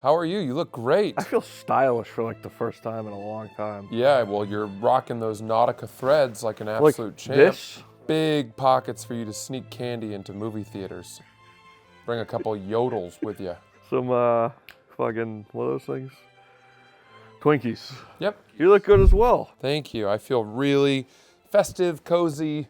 How are you? You look great. I feel stylish for like the first time in a long time. Yeah, well, you're rocking those Nautica threads like an Like absolute champ. this? Big pockets for you to sneak candy into movie theaters. Bring a couple yodels with you. Some fucking, what are those things? Twinkies. Yep. You look good as well. Thank you. I feel really festive, cozy,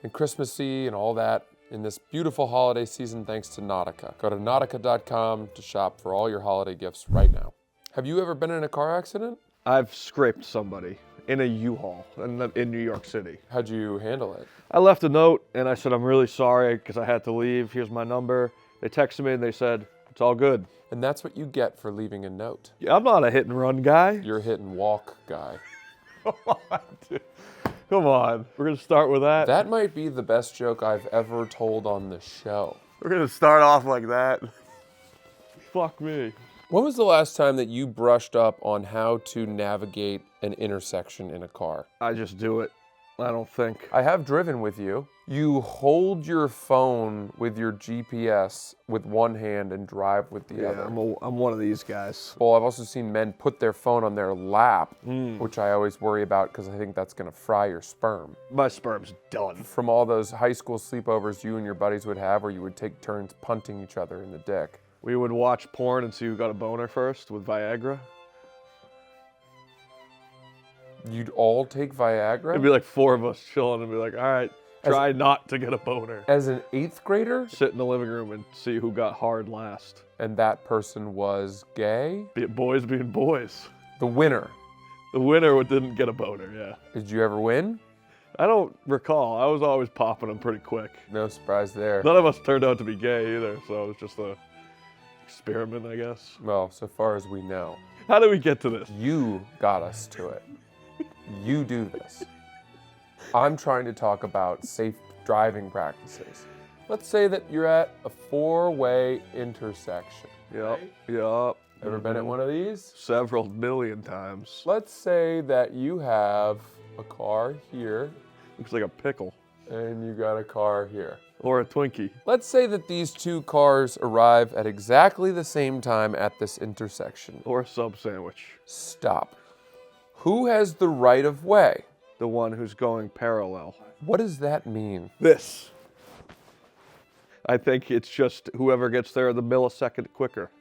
and Christmassy and all that in this beautiful holiday season thanks to Nautica. Go to nautica.com to shop for all your holiday gifts right now. Have you ever been in a car accident? I've scraped somebody in a U-Haul in New York City. How'd you handle it? I left a note and I said, I'm really sorry because I had to leave. Here's my number. They texted me and they said, it's all good. And that's what you get for leaving a note. Yeah, I'm not a hit and run guy. You're a hit and walk guy. Come on, dude. Come on. We're going to start with that. That might be the best joke I've ever told on the show. We're going to start off like that. Fuck me. When was the last time that you brushed up on how to navigate an intersection in a car? I just do it. I don't think. I have driven with you. You hold your phone with your GPS with one hand and drive with the other. I'm one of these guys. Well, I've also seen men put their phone on their lap, which I always worry about because I think that's going to fry your sperm. My sperm's done. From all those high school sleepovers you and your buddies would have where you would take turns punting each other in the dick. We would watch porn and see who got a boner first with Viagra. You'd all take Viagra? It'd be like four of us chilling and be like, all right, try not to get a boner. As an 8th grader? Sit in the living room and see who got hard last. And that person was gay? Be it boys being boys. The winner. The winner didn't get a boner, yeah. Did you ever win? I don't recall. I was always popping them pretty quick. No surprise there. None of us turned out to be gay either, so it was just a experiment, I guess. Well, so far as we know. How did we get to this? You got us to it. You do this. I'm trying to talk about safe driving practices. Let's say that you're at a 4-way intersection. Yep. Ever been at one of these? Several million times. Let's say that you have a car here Looks like a pickle. and you got a car here. Or a Twinkie. Let's say that these two cars arrive at exactly the same time at this intersection. Or a sub sandwich. Stop. Who has the right of way? The one who's going parallel. What does that mean? This. I think it's just whoever gets there the millisecond quicker.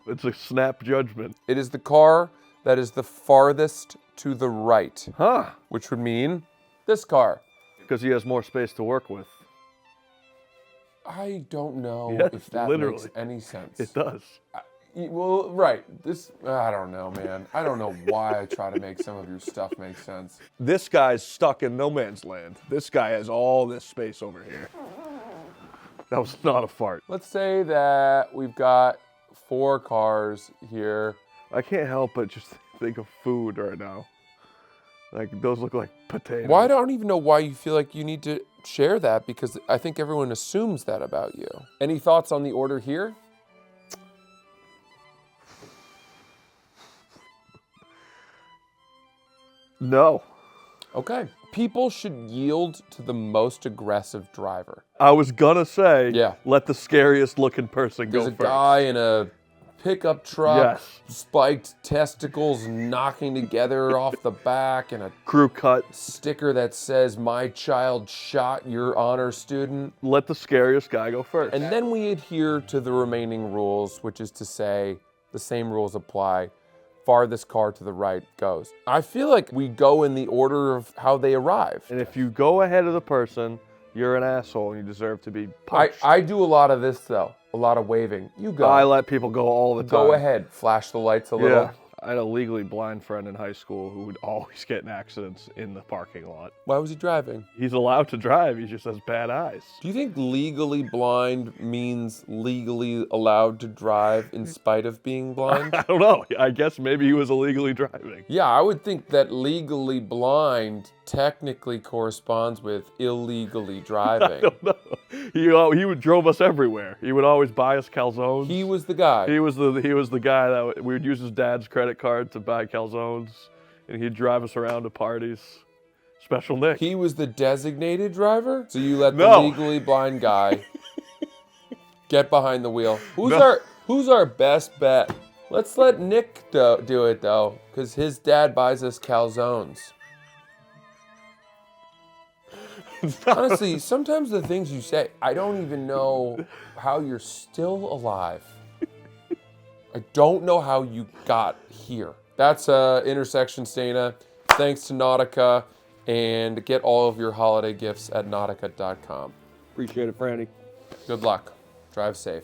It's a snap judgment. It is the car that is the farthest to the right, Huh. which would mean this car. Because he has more space to work with. I don't know Yes, if that literally. makes any sense. It does. Well, right. I don't know, man. I don't know why I try to make some of your stuff make sense. This guy's stuck in no man's land. This guy has all this space over here. That was not a fart. Let's say that we've got 4 cars here. I can't help but just think of food right now. Like, those look like potatoes. Well, I don't even know why you feel like you need to share that because I think everyone assumes that about you. Any thoughts on the order here? No. Okay. People should yield to the most aggressive driver. I was gonna say, Yeah. let the scariest looking person There's go a first. guy in a pickup truck, Yes. spiked testicles knocking together off the back, and a Crew cut. sticker that says, "My child shot your honor student." Let the scariest guy go first. And then we adhere to the remaining rules, which is to say the same rules apply. Farthest car to the right goes. I feel like we go in the order of how they arrive. And if you go ahead of the person, you're an asshole and you deserve to be punched. I do a lot of this though, a lot of waving. You go. I let people go all the time. Go ahead, flash the lights a little. Yeah. I had a legally blind friend in high school who would always get in accidents in the parking lot. Why was he driving? He's allowed to drive, he just has bad eyes. Do you think legally blind means legally allowed to drive in spite of being blind? I don't know. I guess maybe he was illegally driving. Yeah, I would think that legally blind technically corresponds with illegally I driving. don't know. He would drove us everywhere. He would always buy us calzones. He was the guy. He was the guy that we would use his dad's credit card to buy calzones, and he'd drive us around to parties. Special Nick. He was the designated driver? So you let the No. legally blind guy Get behind the wheel. No. Who's our best bet? Let's let Nick do it though, because his dad buys us calzones. Honestly, sometimes the things you say, I don't even know how you're still alive. I don't know how you got here. That's Intersection Stana. Thanks to Nautica, and get all of your holiday gifts at nautica.com. Appreciate it, Franny. Good luck. Drive safe.